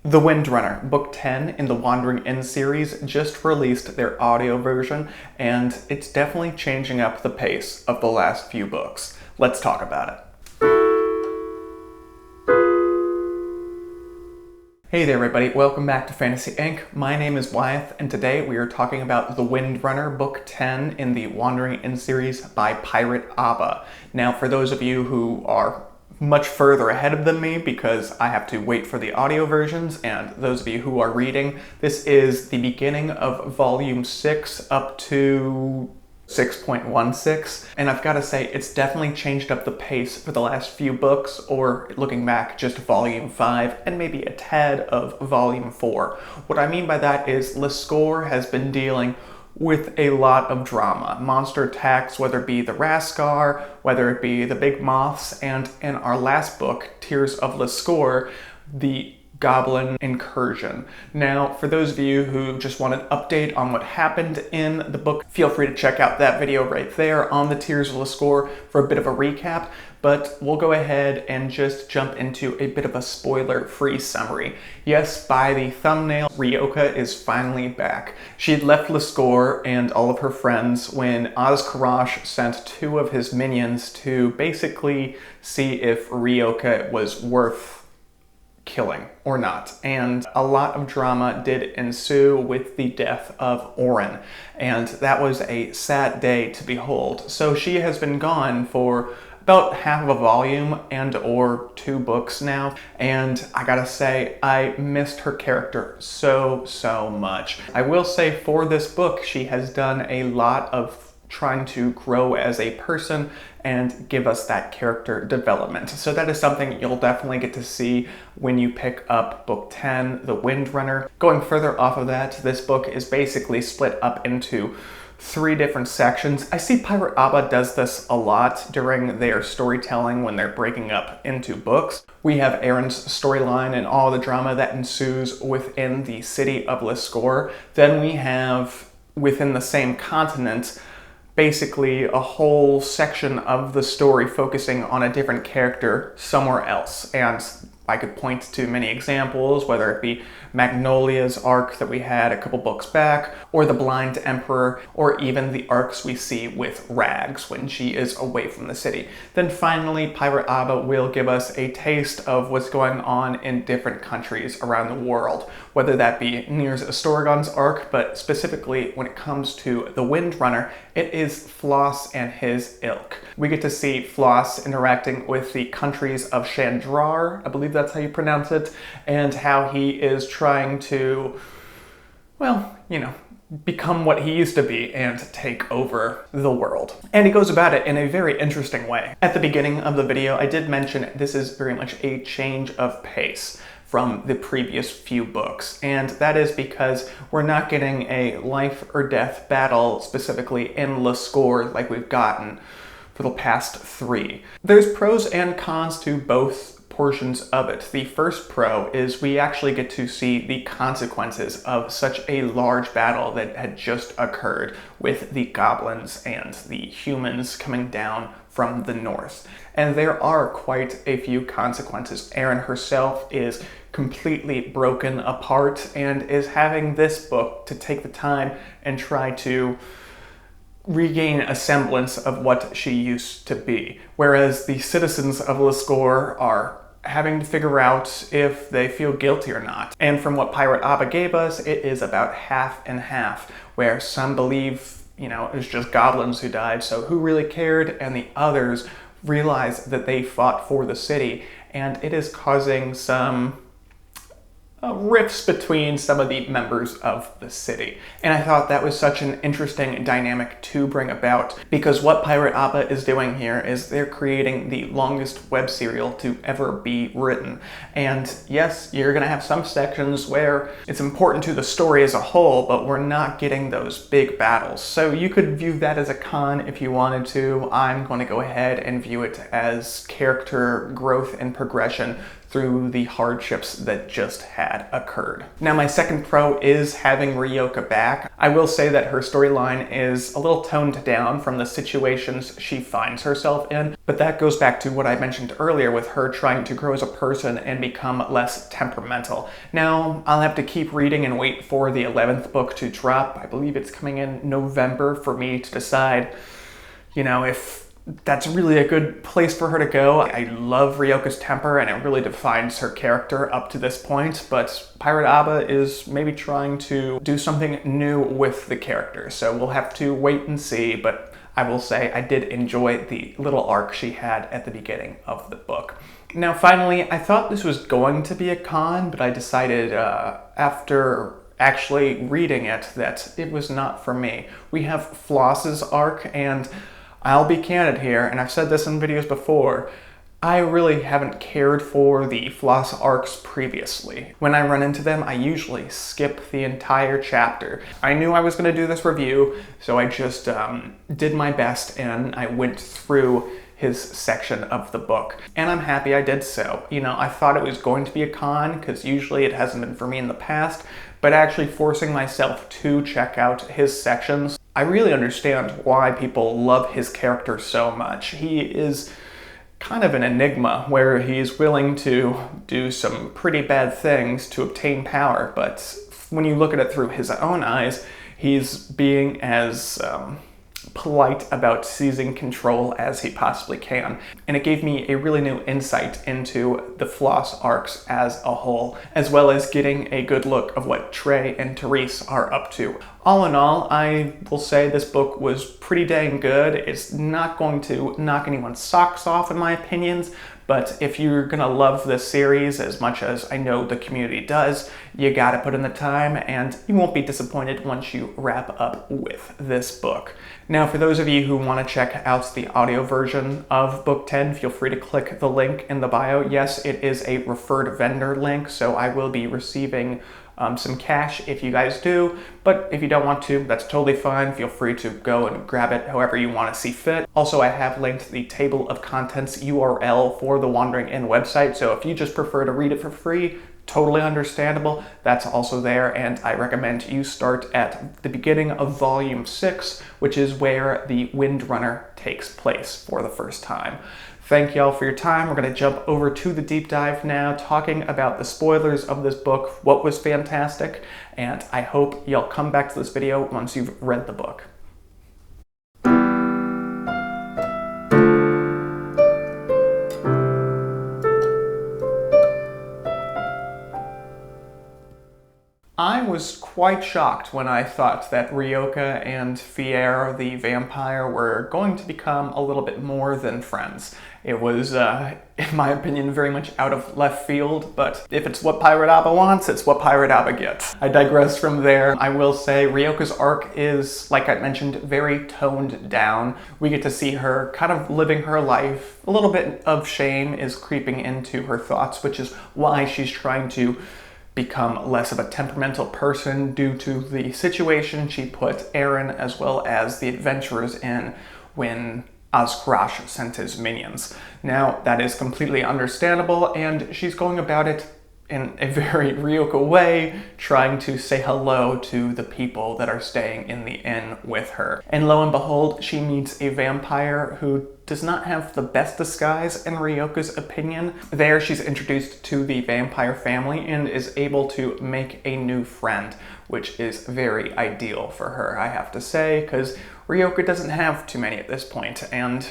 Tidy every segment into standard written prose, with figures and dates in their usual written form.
The Windrunner, Book 10 in the Wandering Inn series, just released their audio version, and it's definitely changing up the pace of the last few books. Let's talk about it. Hey there everybody, welcome back to Fantasy Inc. My name is Wyeth, and today we are talking about The Windrunner, Book 10 in the Wandering Inn series by Pirate Abba. Now, for those of you who are much further ahead than me because I have to wait for the audio versions, and those of you who are reading, this is the beginning of Volume 6 up to 6.16, and I've got to say it's definitely changed up the pace for the last few books, or looking back, just Volume 5 and maybe a tad of Volume 4. What I mean by that is Lascore has been dealing with a lot of drama. Monster attacks, whether it be the Raskar, whether it be the Big Moths, and in our last book, Tears of Lascore, the Goblin Incursion. Now, for those of you who just want an update on what happened in the book, feel free to check out that video right there on the Tears of Lascore for a bit of a recap, but we'll go ahead and just jump into a bit of a spoiler-free summary. Yes, by the thumbnail, Ryoka is finally back. She had left Lascore and all of her friends when Oz-Karash sent two of his minions to basically see if Ryoka was worth killing or not, and a lot of drama did ensue with the death of Orin, and that was a sad day to behold. So she has been gone for about half of a volume and or 2 books now, and I gotta say, I missed her character so much. I will say for this book, she has done a lot of trying to grow as a person and give us that character development. So that is something you'll definitely get to see when you pick up Book 10, The Windrunner. Going further off of that, this book is basically split up into 3 different sections. I see Pirate Abba does this a lot during their storytelling when they're breaking up into books. We have Aaron's storyline and all the drama that ensues within the city of Lascore. Then we have, within the same continent, basically a whole section of the story focusing on a different character somewhere else. And I could point to many examples, whether it be Magnolia's arc that we had a couple books back, or the Blind Emperor, or even the arcs we see with Rags when she is away from the city. Then finally, Pirate Abba will give us a taste of what's going on in different countries around the world, whether that be Niers Astorgon's arc, but specifically when it comes to the Windrunner, it is Floss and his ilk. We get to see Floss interacting with the countries of Chandrar, I believe that's how you pronounce it, and how he is trying to, well, you know, become what he used to be and take over the world. And he goes about it in a very interesting way. At the beginning of the video, I did mention this is very much a change of pace from the previous few books, and that is because we're not getting a life or death battle specifically in Lascore like we've gotten for the past 3. There's pros and cons to both portions of it. The first pro is we actually get to see the consequences of such a large battle that had just occurred with the goblins and the humans coming down from the north. And there are quite a few consequences. Erin herself is completely broken apart and is having this book to take the time and try to regain a semblance of what she used to be. Whereas the citizens of Lascore are having to figure out if they feel guilty or not. And from what Pirate Abba gave us, it is about half and half, where some believe, you know, it was just goblins who died, so who really cared? And the others realize that they fought for the city, and it is causing some rifts between some of the members of the city. And I thought that was such an interesting dynamic to bring about, because what Pirate Abba is doing here is they're creating the longest web serial to ever be written. And yes, you're gonna have some sections where it's important to the story as a whole, but we're not getting those big battles. So you could view that as a con if you wanted to. I'm going to go ahead and view it as character growth and progression through the hardships that just had occurred. Now, my second pro is having Ryoka back. I will say that her storyline is a little toned down from the situations she finds herself in, but that goes back to what I mentioned earlier with her trying to grow as a person and become less temperamental. Now, I'll have to keep reading and wait for the 11th book to drop. I believe it's coming in November for me to decide, if that's really a good place for her to go. I love Ryoka's temper, and it really defines her character up to this point, but Pirate Aba is maybe trying to do something new with the character, so we'll have to wait and see, but I will say I did enjoy the little arc she had at the beginning of the book. Now, finally, I thought this was going to be a con, but I decided after actually reading it that it was not for me. We have Floss's arc, and I'll be candid here, and I've said this in videos before, I really haven't cared for the Floss arcs previously. When I run into them, I usually skip the entire chapter. I knew I was going to do this review, so I just did my best and I went through his section of the book. And I'm happy I did so. I thought it was going to be a con, because usually it hasn't been for me in the past, but actually forcing myself to check out his sections, I really understand why people love his character so much. He is kind of an enigma where he's willing to do some pretty bad things to obtain power, but when you look at it through his own eyes, he's being as polite about seizing control as he possibly can. And it gave me a really new insight into the Floss arcs as a whole, as well as getting a good look of what Trey and Therese are up to. All in all, I will say this book was pretty dang good. It's not going to knock anyone's socks off in my opinions, but if you're gonna love this series as much as I know the community does, you gotta put in the time, and you won't be disappointed once you wrap up with this book. Now, for those of you who want to check out the audio version of Book 10, feel free to click the link in the bio. Yes, it is a referred vendor link, so I will be receiving some cash if you guys do, but if you don't want to, that's totally fine. Feel free to go and grab it however you want to see fit. Also, I have linked the table of contents URL for the Wandering Inn website, so if you just prefer to read it for free, totally understandable, that's also there, and I recommend you start at the beginning of Volume 6, which is where the Windrunner takes place for the first time. Thank y'all for your time. We're going to jump over to the deep dive now, talking about the spoilers of this book, what was fantastic, and I hope y'all come back to this video once you've read the book. I was quite shocked when I thought that Ryoka and Fier, the vampire, were going to become a little bit more than friends. It was, in my opinion, very much out of left field, but if it's what Pirate Aba wants, it's what Pirate Aba gets. I digress from there. I will say Ryoka's arc is, like I mentioned, very toned down. We get to see her kind of living her life. A little bit of shame is creeping into her thoughts, which is why she's trying to become less of a temperamental person due to the situation she put Aaron as well as the adventurers in when Azkrash sent his minions. Now, that is completely understandable, and she's going about it in a very Ryoka way, trying to say hello to the people that are staying in the inn with her. And lo and behold, she meets a vampire who does not have the best disguise in Ryoka's opinion. There, she's introduced to the vampire family and is able to make a new friend, which is very ideal for her, I have to say, because Ryoka doesn't have too many at this point, and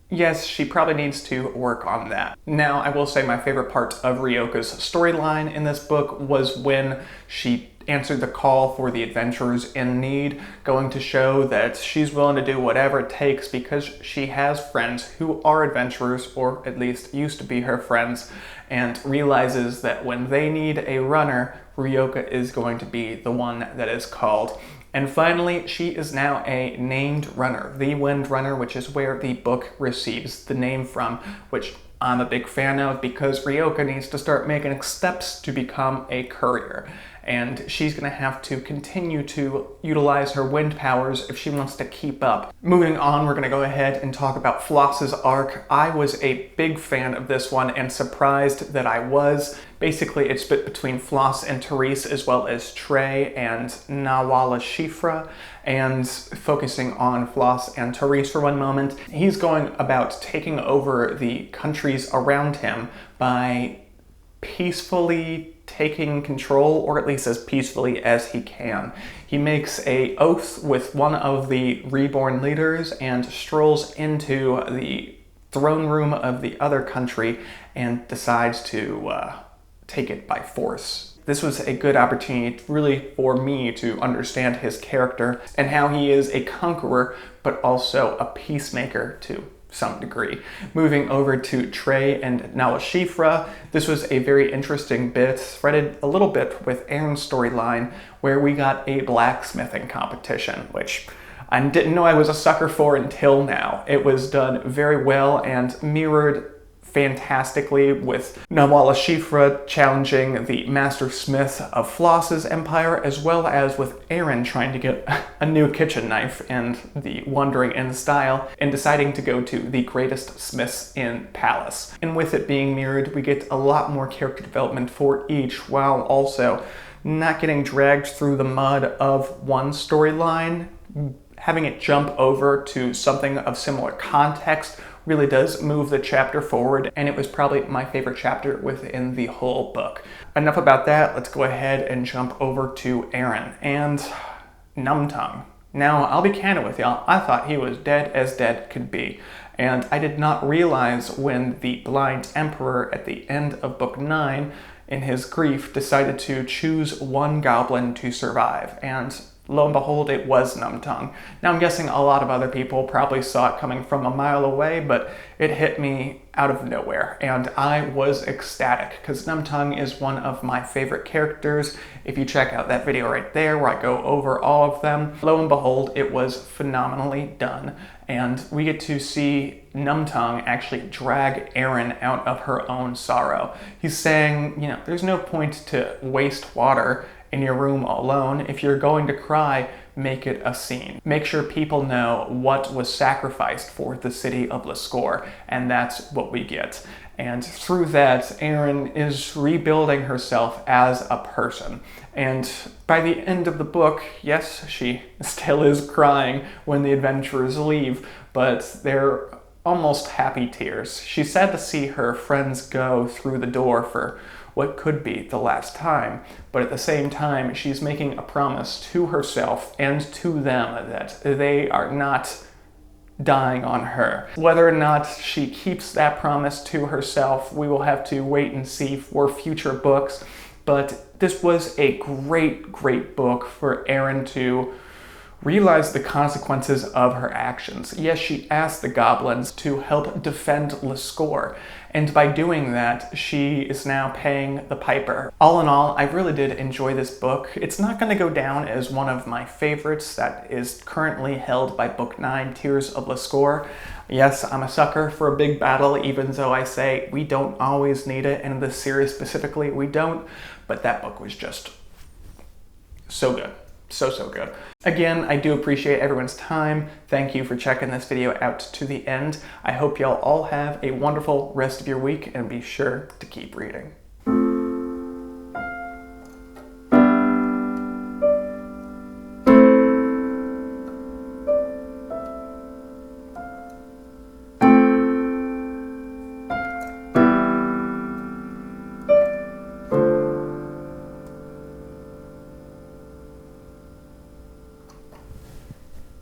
yes, she probably needs to work on that. Now, I will say my favorite part of Ryoka's storyline in this book was when she answered the call for the adventurers in need, going to show that she's willing to do whatever it takes because she has friends who are adventurers, or at least used to be her friends, and realizes that when they need a runner, Ryoka is going to be the one that is called. And finally, she is now a named runner, the Windrunner, which is where the book receives the name from, which I'm a big fan of, because Ryoka needs to start making steps to become a courier. And she's going to have to continue to utilize her wind powers if she wants to keep up. Moving on, we're going to go ahead and talk about Floss's arc. I was a big fan of this one and surprised that I was. Basically, it's split between Floss and Therese, as well as Trey and Nawala Shifra. And focusing on Floss and Therese for one moment, he's going about taking over the countries around him by peacefully taking control, or at least as peacefully as he can. He makes an oath with one of the reborn leaders and strolls into the throne room of the other country and decides to take it by force. This was a good opportunity really for me to understand his character and how he is a conqueror, but also a peacemaker to some degree. Moving over to Trey and Nawala Shifra, this was a very interesting bit, threaded a little bit with Aaron's storyline, where we got a blacksmithing competition, which I didn't know I was a sucker for until now. It was done very well and mirrored fantastically, with Nawala Shifra challenging the Master Smith of Floss's empire, as well as with Aaron trying to get a new kitchen knife in the Wandering Inn style and deciding to go to the greatest smiths in Palace. And with it being mirrored, we get a lot more character development for each, while also not getting dragged through the mud of one storyline. Having it jump over to something of similar context really does move the chapter forward, and it was probably my favorite chapter within the whole book. Enough about that, let's go ahead and jump over to Aaron and Numtongue. Now, I'll be candid with y'all, I thought he was dead as dead could be, and I did not realize when the Blind Emperor at the end of book 9, in his grief, decided to choose one goblin to survive, and lo and behold, it was Numtongue. Now, I'm guessing a lot of other people probably saw it coming from a mile away, but it hit me out of nowhere, and I was ecstatic, because Numtongue is one of my favorite characters. If you check out that video right there where I go over all of them, lo and behold, it was phenomenally done, and we get to see Numtongue actually drag Aaron out of her own sorrow. He's saying, you know, there's no point to waste water in your room alone. If you're going to cry, make it a scene. Make sure people know what was sacrificed for the city of Lascore, and that's what we get. And through that, Erin is rebuilding herself as a person. And by the end of the book, yes, she still is crying when the adventurers leave, but they're almost happy tears. She's sad to see her friends go through the door for what could be the last time, but at the same time, she's making a promise to herself and to them that they are not dying on her. Whether or not she keeps that promise to herself, we will have to wait and see for future books, but this was a great, great book for Erin to realize the consequences of her actions. Yes, she asked the goblins to help defend Lascore, and by doing that, she is now paying the piper. All in all, I really did enjoy this book. It's not going to go down as one of my favorites that is currently held by Book 9, Tears of Lascore. Yes, I'm a sucker for a big battle, even though I say we don't always need it, and in this series specifically, we don't, but that book was just so good. So good. Again, I do appreciate everyone's time. Thank you for checking this video out to the end. I hope y'all all have a wonderful rest of your week, and be sure to keep reading.